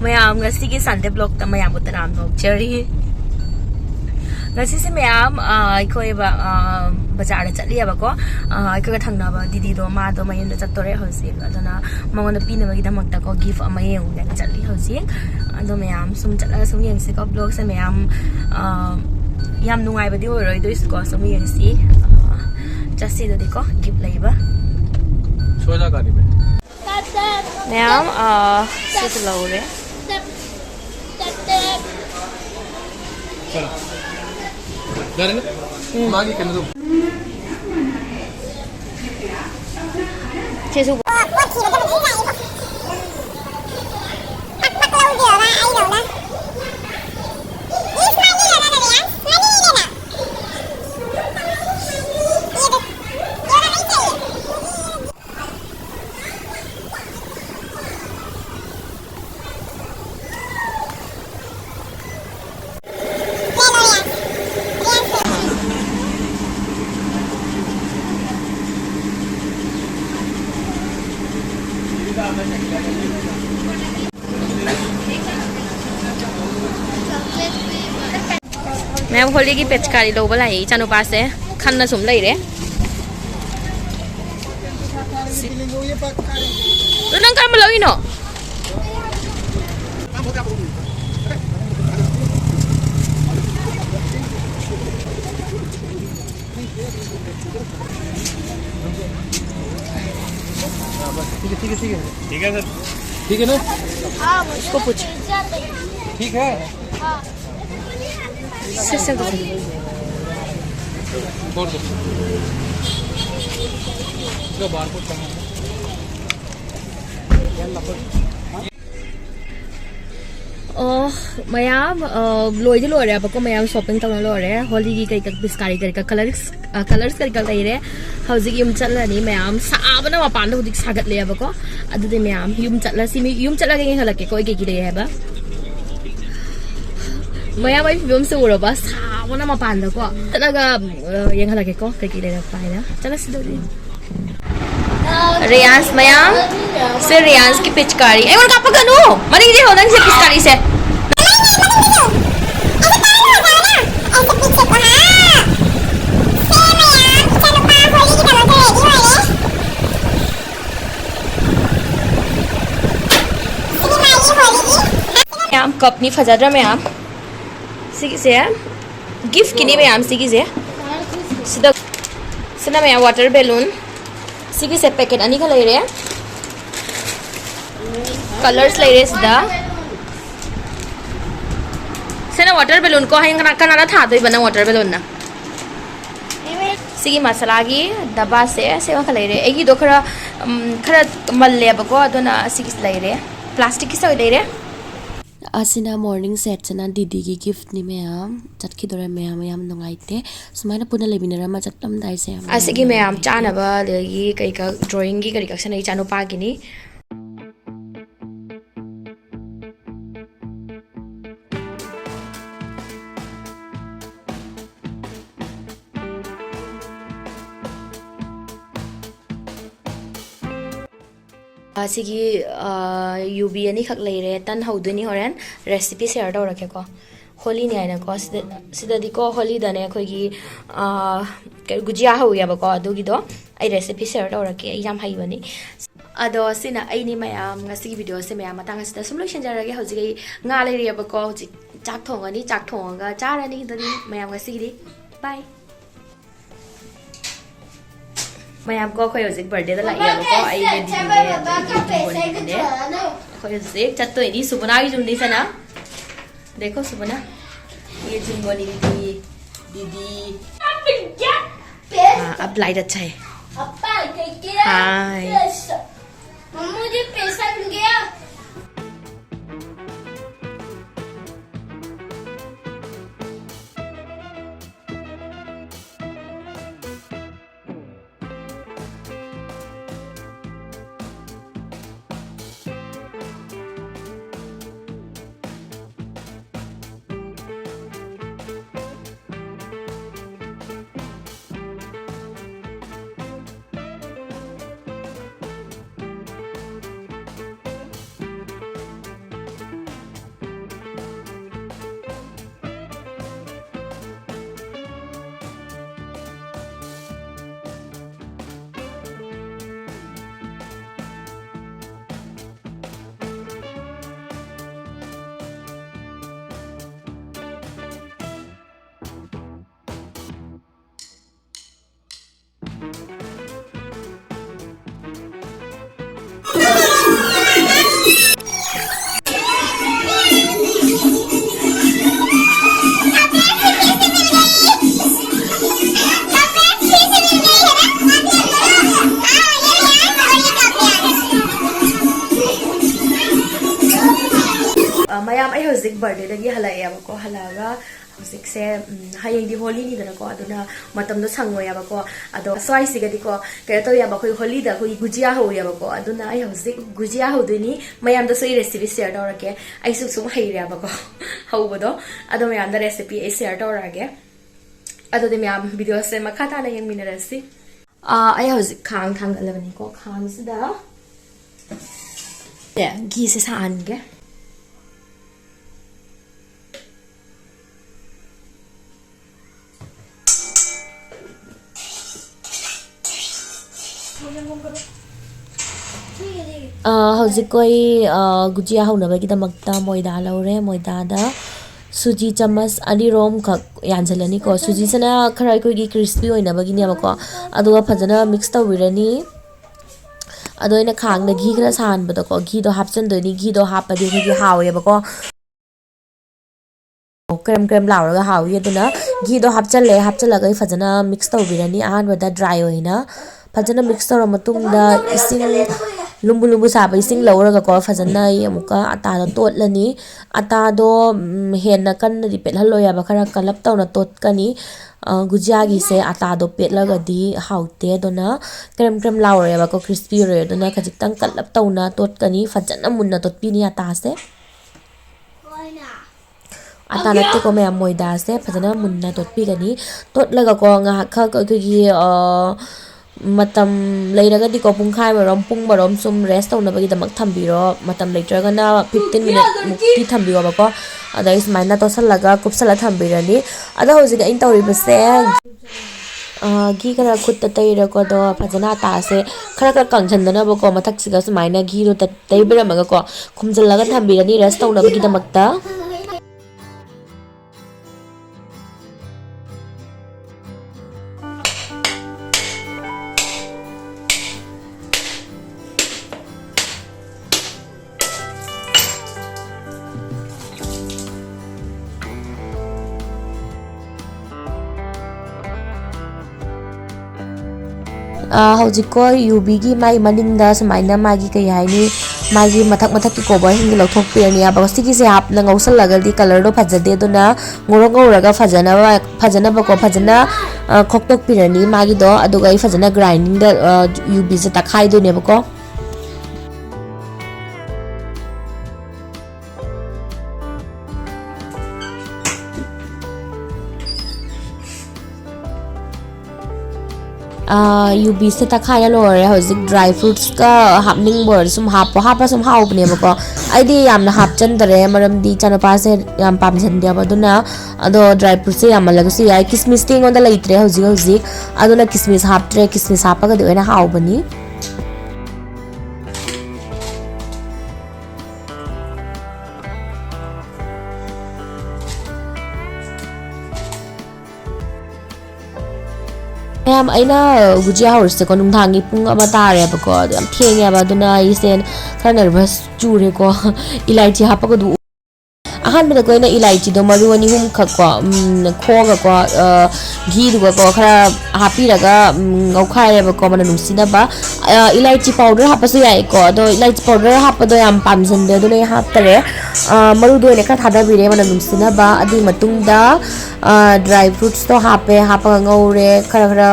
ma'am की Sunday blog ma'am तनाम नौचरी से ma'am बाजार चलीबको थंगनब दीदी माद मयून चतरे हजिक मगोन पीनबीदमको गिफ्ट येंगे चली हजिक मैम सूम चल सूम येंसीको ब्लॉग से मैम याम नुंगाइबदी ओइरोइदोइसको सूम येंसी चसीदको गिफ्ट लेबा सोजा गाड़ी में मैम से लौरे चलो गाड़ी ना मागी करने दो चेसु मैम होली की पेचकारी लोग लाई चानु पास है खन्ना सुम ले रे तो नंग कर मलो इनो ठीक है सर ठीक है ना उसको पूछ ठीक है सिस्टम तो छोड़ दो इसका बारकोड करना मैम लोइदे लोरे बको मैम शॉपिंग तौन लोरे होली की कई पिस्कारी कई कलर्स कई लेरे हजिक यूम चलनी मैम साबना मपान हुजिक सागतले बको अदुदे मैम यूम चलसी यूम चलगे हलके कोई के ले है मैम आई फिल्म से उड़बा साबना मपान को चलगा ये हलके को कई ले पाइना चलसी दो रियांस मैम से रियांस की पिचकारी ए मन कापा गनु मनी दे हो नंग से पिचकारी से मैम कप नहीं फजादरा मैम सिगी से गिफ्ट किनी मैम सिगी से सिदा सिना मैम वाटर बैलून सिगी से पैकेट अनी का ले रहे कलर्स ले रहे सिदा सेना वाटर बैलून को हंग कनाडा था तो बना वाटर बैलून ना सिगी मसाला की डब्बा से सेवा का ले रहे एगी दो खरा खरा मल्ले बको अदोना सिगी ले रहे प्लास्टिक की सो ले रहे असिना मॉर्निंग सेट सना दीदी की गिफ्ट नि मैम चटकी दोरे मैम याम नुंगाइते सुमाइना पुना लेबिनरा मा चटम दाइसे असिगी मैम चानबा दगी कई का ड्राइंग की करी कक्सन चानु पागिनी असिगी यूबी अनी खक लेरे तन हौदनी होरेन रेसिपी शेयर तौरके को होली ने आइना को सिददी को होली दने अखोगी गुजिया हौयाबको अदुगिदो आई रेसिपी शेयर तौरके याम हाइबनी अदो सिना आइनी मयाम ngasi वीडियो से मयाम मतंग सिदा सुम लोइसनजरगे हौजिगै nga लेरियबको हौजि चाक थोंगनी चाक थोंगा चारानी दनि मयाम ngasi दी बाय मैम को खोय हजिक बर्थडे दा लाइबको आई ले दीदी खोय हजिक चत्तो इनी सुबना की जुंदी सना देखो सुबना ये जुंगोनी दीदी अब लाइट अच्छा है हाय मुझे पैसा मिल गया mayam ay hojik birthday dagi halaya bako halaga hojik se hayeng di holi ni dana ko aduna matam do sangoya bako ado swai sigadi ko kaya to ya bako holi da ko gujia ho ya bako aduna ay hojik gujia ho duni mayam do sei recipe share dorake ai sum haira bako ho bodo ado mayam da recipe ai share dorage ado de mayam video se makata na yang minarasi ay hojik khang thang alabani ko khang sida yeah gi se saan ge hojik koi gujia haunaba gidamakta moida laure moida da suji chamas ani rom khak yanjalani ko suji sana kharai koi gi crispy oinaba gini amako aduga phajana mix tawirani ado ina khang na ghi khara san bada ko ghi do hapchan do ni ghi do hapadi gi hawe bako krem krem lauraga hawi aduna ghi do hapchalaga phajana mix tawirani ahan wada dry oina phajana mix tawra matungda ising lumbu lumbu sabai sing lauraga ko phajana yamuka ata do totlani ata do henna kan ri pelhaloya ba khara kalap tawna tot kani gujia gi se ata do petlaga di haute dona krem krem laura ba ko crispy re dona khajitang kalap tawna tot kani phajana munna tot pini ata se ata natte ko me moida se phajana munna tot pi gani tot laga ko nga kha ko gi matam leiraga di ko pungkhai marom pung marom sum rest tawna bagi damak thambiro matam leitraga na 15 minute mukti thambiro ba ko ada is maina to salaga kupsala thambirani ada hojik ain tawri base gi kara khutta taira ko do phajana ta se khara kangchandana ba ko mathak siga sumaina gi ro taibira maga ko khumjalaga thambirani rest tawna bagi damakta hojik ko UV gi mai maningda sumaina magi kai haini magi mathak ki cover hingi lothok pirani aba sigi se hap na ngausal lagal di color do phajade dona ngorong nguraga phajana ba ko phajana khoktok pirani magi do aduga I phajana grinding da UV se takhai do ne ba ko UV se takhaya lore hojik dry fruits ka hapning bor sum hapa sum hau bne bako aidi yamna hapchan dare maram di chanapa se yam pamjan dia baduna ado dry fruits se yamalaga se ai kismis ting on da laitre hojik aduna kismis haptre kismis hapaga de na hau bani Em aina gujia horse ko nungthangi pung ama tare ba ko am thengya ba duna isen khara nervous chure ko ilaichi hapa ko du ahan me ko ina ilaichi do maru ani hum kha ko khoga ko ghi du ko khara hapi raga ngaukhai ba ko mana nungsina ba ilaichi powder hapa su yai ko do ilaichi powder hapa do am pamjan de do ne hap tare maru do ne kha thada bire mana nungsina ba adi matung da dry fruits to hapa ngaure khara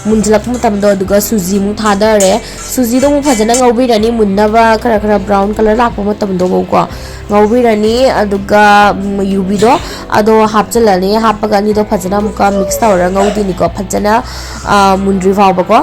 munjlak mutam do duga suji mu thada re suji do mu phajana ngaubi rani munna ba khara brown color lakpa mutam do ko ngaubi rani aduga UV do ado hapchalani hapaga ni do phajana muka mix tawra ngaudi ni ko phajana mundri vaw ba ko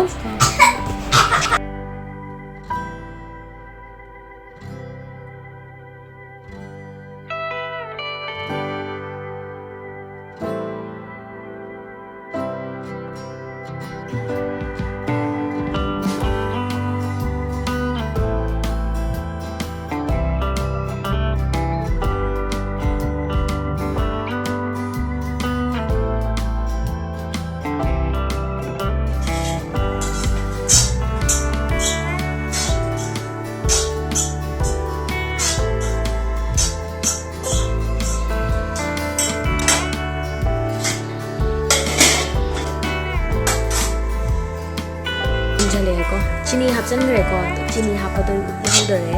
chini hapsan gre ko chini hapa do yaudare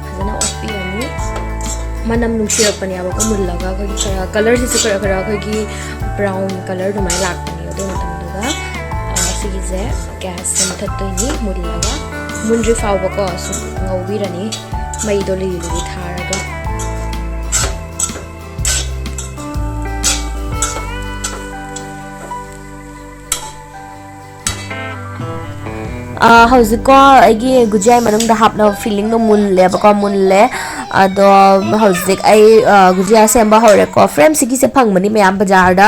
phajana oppi ani manam nungsirapani aba ko mullaga ko khara color si khara khara ko gi brown color do mai lakpani ado matamduga sigise gas sam thattoini mullaga munri fawba ko su ngawbirani mai do li tharaga hauzik ko agi gujia manung da hapna feeling no mulle ba ko mulle ado hauzik ai gujia semba hore ko frame sigi se phangmani mayam bazar da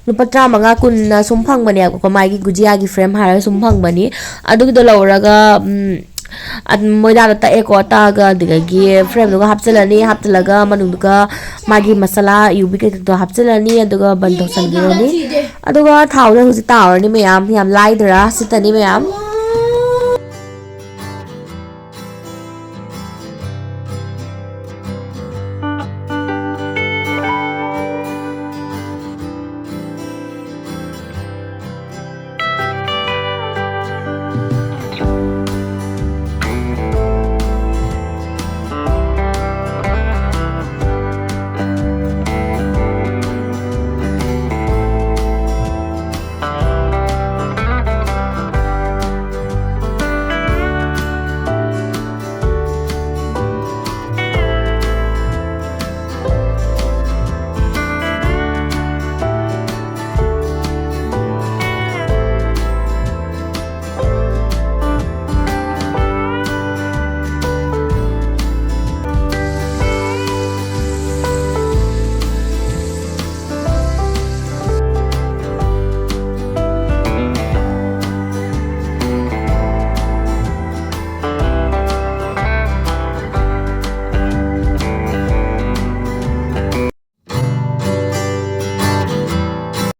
lupa manga kun sum phangmani ko mai gi gujia gi frame har sum phangmani adu gi do lawraga moida ta eko ta ga digagi frame do hapchalani haptalaga manung ga magi masala yubi ke do hapchalani aduga ban do sandirani aduga thawda huji tawrani mayam yam laidra sitani mayam